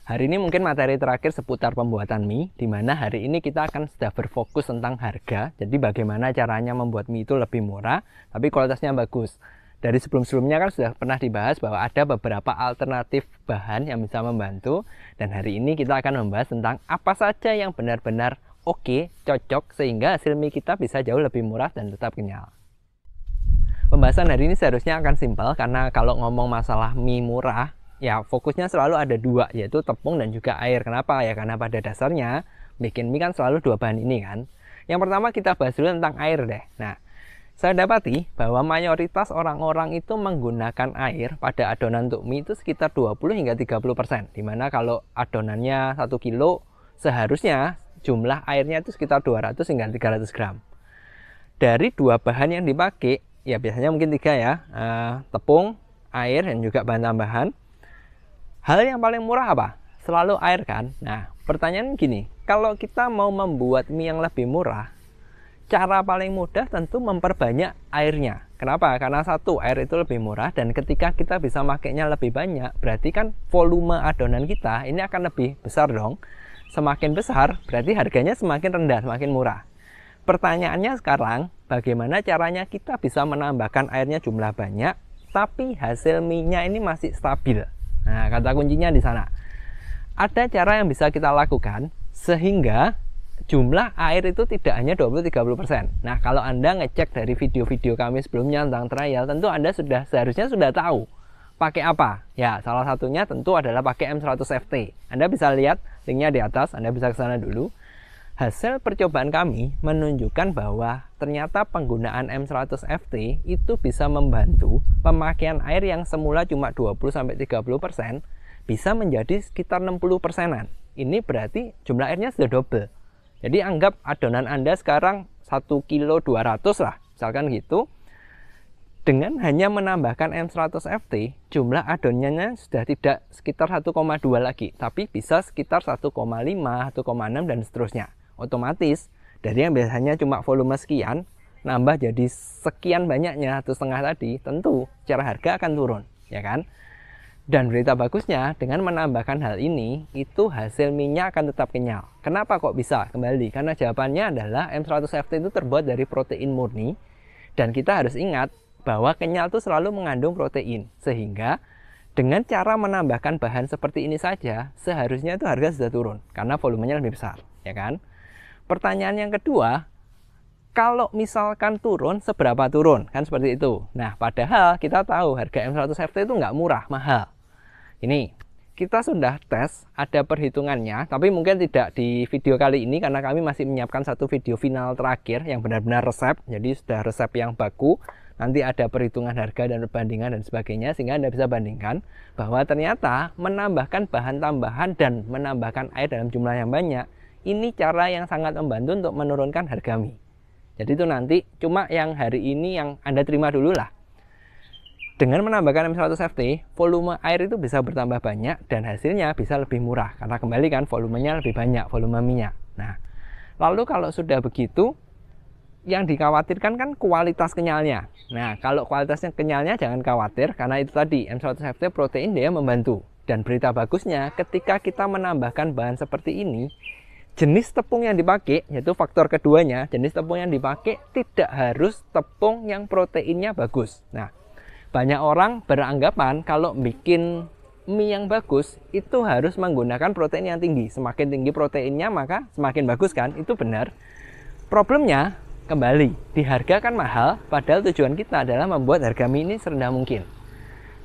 Hari ini mungkin materi terakhir seputar pembuatan mie, di mana hari ini kita akan sudah berfokus tentang harga. Jadi bagaimana caranya membuat mie itu lebih murah, tapi kualitasnya bagus. Dari sebelum-sebelumnya kan sudah pernah dibahas bahwa ada beberapa alternatif bahan yang bisa membantu. Dan hari ini kita akan membahas tentang apa saja yang benar-benar oke, cocok, sehingga hasil mie kita bisa jauh lebih murah dan tetap kenyal. Pembahasan hari ini seharusnya akan simpel, karena kalau ngomong masalah mie murah, ya fokusnya selalu ada dua, yaitu tepung dan juga air. Kenapa? Ya karena pada dasarnya bikin mie kan selalu dua bahan ini kan. Yang pertama kita bahas dulu tentang air deh. Nah, saya dapati bahwa mayoritas orang-orang itu menggunakan air pada adonan untuk mie itu sekitar 20 hingga 30%. Dimana kalau adonannya 1 kilo, seharusnya jumlah airnya itu sekitar 200 hingga 300 gram. Dari dua bahan yang dipakai, ya biasanya mungkin tiga ya, tepung, air, dan juga bahan tambahan. Hal yang paling murah apa? Selalu air kan? Nah, pertanyaan gini, kalau kita mau membuat mie yang lebih murah, cara paling mudah tentu memperbanyak airnya. Kenapa? Karena satu, air itu lebih murah, dan ketika kita bisa makainya lebih banyak, berarti kan volume adonan kita ini akan lebih besar dong. Semakin besar, berarti harganya semakin rendah, semakin murah. Pertanyaannya sekarang, bagaimana caranya kita bisa menambahkan airnya jumlah banyak, tapi hasil mie-nya ini masih stabil? Nah, kata kuncinya di sana. Ada cara yang bisa kita lakukan sehingga jumlah air itu tidak hanya 20-30%. Nah, kalau Anda ngecek dari video-video kami sebelumnya tentang trial, tentu Anda seharusnya sudah tahu pakai apa. Ya, salah satunya tentu adalah pakai M100FT. Anda bisa lihat linknya di atas, Anda bisa ke sana dulu. Hasil percobaan kami menunjukkan bahwa ternyata penggunaan M100FT itu bisa membantu pemakaian air yang semula cuma 20-30% bisa menjadi sekitar 60%-an. Ini berarti jumlah airnya sudah double. Jadi anggap adonan Anda sekarang 1 kilo 200 lah, misalkan gitu. Dengan hanya menambahkan M100FT, jumlah adonannya sudah tidak sekitar 1,2 lagi, tapi bisa sekitar 1,5, 1,6 dan seterusnya. Otomatis dari yang biasanya cuma volume sekian nambah jadi sekian banyaknya 1,5 tadi, tentu secara harga akan turun, ya kan? Dan berita bagusnya, dengan menambahkan hal ini, itu hasil mie-nya akan tetap kenyal. Kenapa kok bisa? Kembali, karena jawabannya adalah M100FT itu terbuat dari protein murni, dan kita harus ingat bahwa kenyal itu selalu mengandung protein, sehingga dengan cara menambahkan bahan seperti ini saja, seharusnya itu harga sudah turun, karena volumenya lebih besar, ya kan? Pertanyaan yang kedua, kalau misalkan turun, seberapa turun? Kan seperti itu. Nah, padahal kita tahu harga M100FT itu nggak murah, mahal. Ini, kita sudah tes, ada perhitungannya, tapi mungkin tidak di video kali ini, karena kami masih menyiapkan satu video final terakhir yang benar-benar resep, jadi sudah resep yang baku. Nanti ada perhitungan harga dan perbandingan dan sebagainya, sehingga Anda bisa bandingkan bahwa ternyata menambahkan bahan tambahan dan menambahkan air dalam jumlah yang banyak, ini cara yang sangat membantu untuk menurunkan harga mie. Jadi itu nanti cuma yang hari ini yang Anda terima dulu lah. Dengan menambahkan M100FT, volume air itu bisa bertambah banyak dan hasilnya bisa lebih murah. Karena kembali kan volumenya lebih banyak, volume minyak. Nah, lalu kalau sudah begitu, yang dikhawatirkan kan kualitas kenyalnya. Nah, kalau kualitasnya kenyalnya jangan khawatir, karena itu tadi M100FT protein dia membantu. Dan berita bagusnya, ketika kita menambahkan bahan seperti ini, jenis tepung yang dipakai, yaitu faktor keduanya, jenis tepung yang dipakai tidak harus tepung yang proteinnya bagus. Nah, banyak orang beranggapan kalau bikin mie yang bagus itu harus menggunakan protein yang tinggi. Semakin tinggi proteinnya maka semakin bagus kan? Itu benar. Problemnya kembali, di harga kan mahal, padahal tujuan kita adalah membuat harga mie ini serendah mungkin.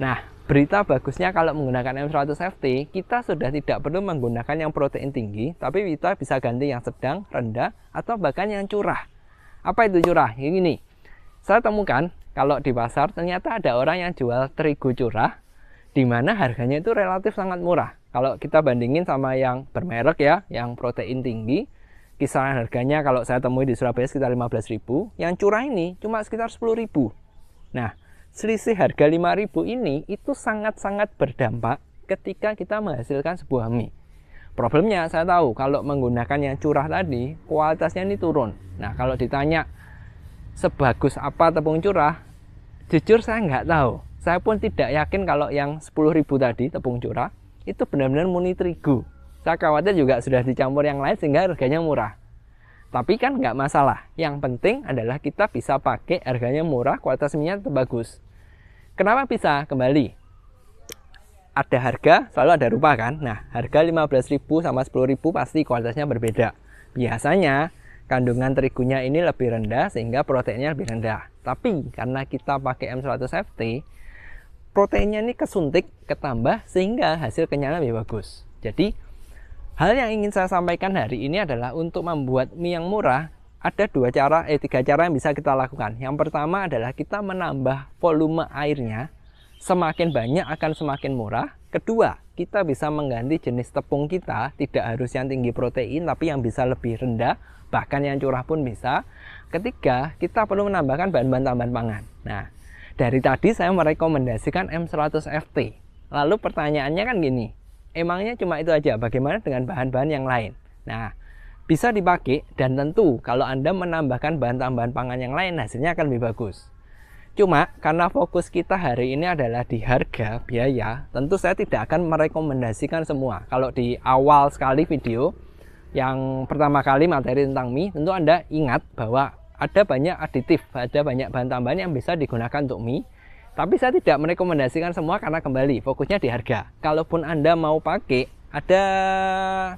Nah, berita bagusnya kalau menggunakan M100FT, kita sudah tidak perlu menggunakan yang protein tinggi, tapi kita bisa ganti yang sedang, rendah, atau bahkan yang curah. Apa itu curah? Ini nih, saya temukan kalau di pasar ternyata ada orang yang jual terigu curah, di mana harganya itu relatif sangat murah. Kalau kita bandingin sama yang bermerek ya, yang protein tinggi, kisaran harganya kalau saya temui di Surabaya sekitar 15.000, yang curah ini cuma sekitar 10.000. Nah, selisih harga 5.000 ini itu sangat-sangat berdampak ketika kita menghasilkan sebuah mie. Problemnya saya tahu kalau menggunakan yang curah tadi, kualitasnya ini turun. Nah, kalau ditanya sebagus apa tepung curah, jujur saya nggak tahu. Saya pun tidak yakin kalau yang 10.000 tadi tepung curah itu benar-benar murni terigu. Saya khawatir juga sudah dicampur yang lain sehingga harganya murah. Tapi kan nggak masalah. Yang penting adalah kita bisa pakai harganya murah, kualitas mie-nya tetap bagus. Kenapa bisa? Kembali, ada harga, selalu ada rupa kan. Nah, harga 15.000 sama 10.000 pasti kualitasnya berbeda. Biasanya kandungan terigunya ini lebih rendah sehingga proteinnya lebih rendah. Tapi karena kita pakai M100 FT, proteinnya ini kesuntik, ketambah sehingga hasil kenyalnya lebih bagus. Jadi hal yang ingin saya sampaikan hari ini adalah untuk membuat mie yang murah, ada tiga cara yang bisa kita lakukan. Yang pertama adalah kita menambah volume airnya, semakin banyak akan semakin murah. Kedua, kita bisa mengganti jenis tepung kita, tidak harus yang tinggi protein, tapi yang bisa lebih rendah, bahkan yang curah pun bisa. Ketiga, kita perlu menambahkan bahan-bahan tambahan pangan. Nah, dari tadi saya merekomendasikan M100 FT. Lalu pertanyaannya kan gini, emangnya cuma itu aja, bagaimana dengan bahan-bahan yang lain? Nah, bisa dipakai, dan tentu kalau Anda menambahkan bahan tambahan pangan yang lain, hasilnya akan lebih bagus. Cuma karena fokus kita hari ini adalah di harga, biaya, tentu saya tidak akan merekomendasikan semua. Kalau di awal sekali video, yang pertama kali materi tentang mie, tentu Anda ingat bahwa ada banyak aditif, ada banyak bahan tambahan yang bisa digunakan untuk mie. Tapi saya tidak merekomendasikan semua karena kembali, fokusnya di harga. Kalaupun Anda mau pakai, ada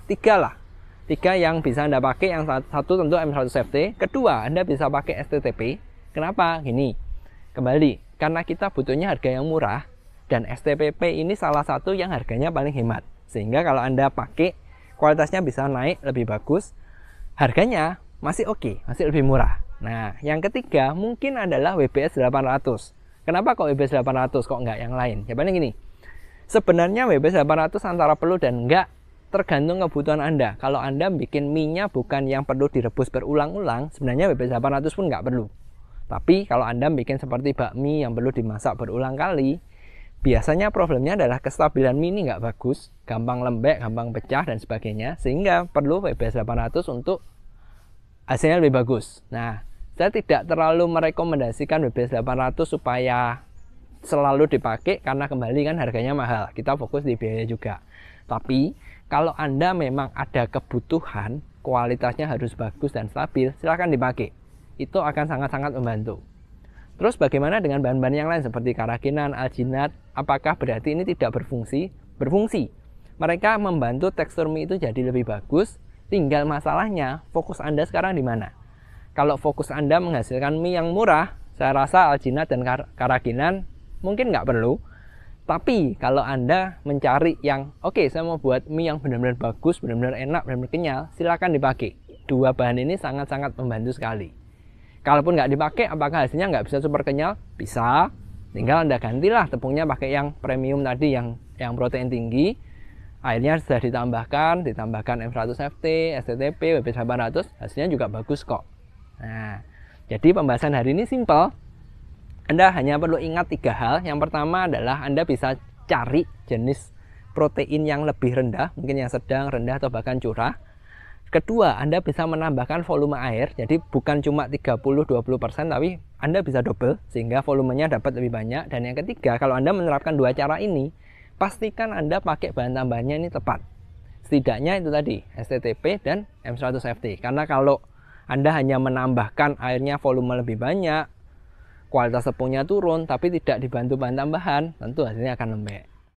tiga yang bisa Anda pakai. Yang satu tentu M100 FT. Kedua, Anda bisa pakai STTP. Kenapa? Gini, kembali, karena kita butuhnya harga yang murah, dan STPP ini salah satu yang harganya paling hemat. Sehingga kalau Anda pakai, kualitasnya bisa naik lebih bagus, harganya masih oke, masih lebih murah. Nah, yang ketiga mungkin adalah WBS 800. Kenapa kok WBS 800, kok nggak yang lain? Jawabannya gini, sebenarnya WBS 800 antara perlu dan enggak, tergantung kebutuhan Anda. Kalau Anda bikin mie-nya bukan yang perlu direbus berulang-ulang, sebenarnya WBS 800 pun nggak perlu. Tapi kalau Anda bikin seperti bakmi yang perlu dimasak berulang kali, biasanya problemnya adalah kestabilan mie ini nggak bagus, gampang lembek, gampang pecah, dan sebagainya, sehingga perlu WBS 800 untuk hasilnya lebih bagus. Nah, saya tidak terlalu merekomendasikan WBS 800 supaya selalu dipakai, karena kembali kan harganya mahal, kita fokus di biaya juga. Tapi kalau Anda memang ada kebutuhan, kualitasnya harus bagus dan stabil, silahkan dipakai. Itu akan sangat-sangat membantu. Terus bagaimana dengan bahan-bahan yang lain seperti karakinan, alginat? Apakah berarti ini tidak berfungsi? Berfungsi. Mereka membantu tekstur mie itu jadi lebih bagus. Tinggal masalahnya, fokus Anda sekarang di mana? Kalau fokus Anda menghasilkan mie yang murah, saya rasa alginat dan karakinan mungkin nggak perlu. Tapi kalau Anda mencari yang oke, saya mau buat mie yang benar-benar bagus, benar-benar enak, benar-benar kenyal, silakan dipakai. Dua bahan ini sangat-sangat membantu sekali. Kalaupun nggak dipakai, apakah hasilnya nggak bisa super kenyal? Bisa. Tinggal Anda gantilah tepungnya pakai yang premium tadi, yang protein tinggi. Airnya sudah ditambahkan M100 FT, STTP, WBS 800, hasilnya juga bagus kok. Nah, jadi pembahasan hari ini simpel. Anda hanya perlu ingat 3 hal. Yang pertama adalah Anda bisa cari jenis protein yang lebih rendah, mungkin yang sedang, rendah, atau bahkan curah. Kedua, Anda bisa menambahkan volume air, jadi bukan cuma 30-20%, tapi Anda bisa double, sehingga volumenya dapat lebih banyak. Dan yang ketiga, kalau Anda menerapkan 2 cara ini, pastikan Anda pakai bahan tambahannya ini tepat. Setidaknya itu tadi, STTP dan M100 FT. Karena kalau Anda hanya menambahkan airnya volume lebih banyak, kualitas tepungnya turun, tapi tidak dibantu bahan tambahan, tentu hasilnya akan lembek.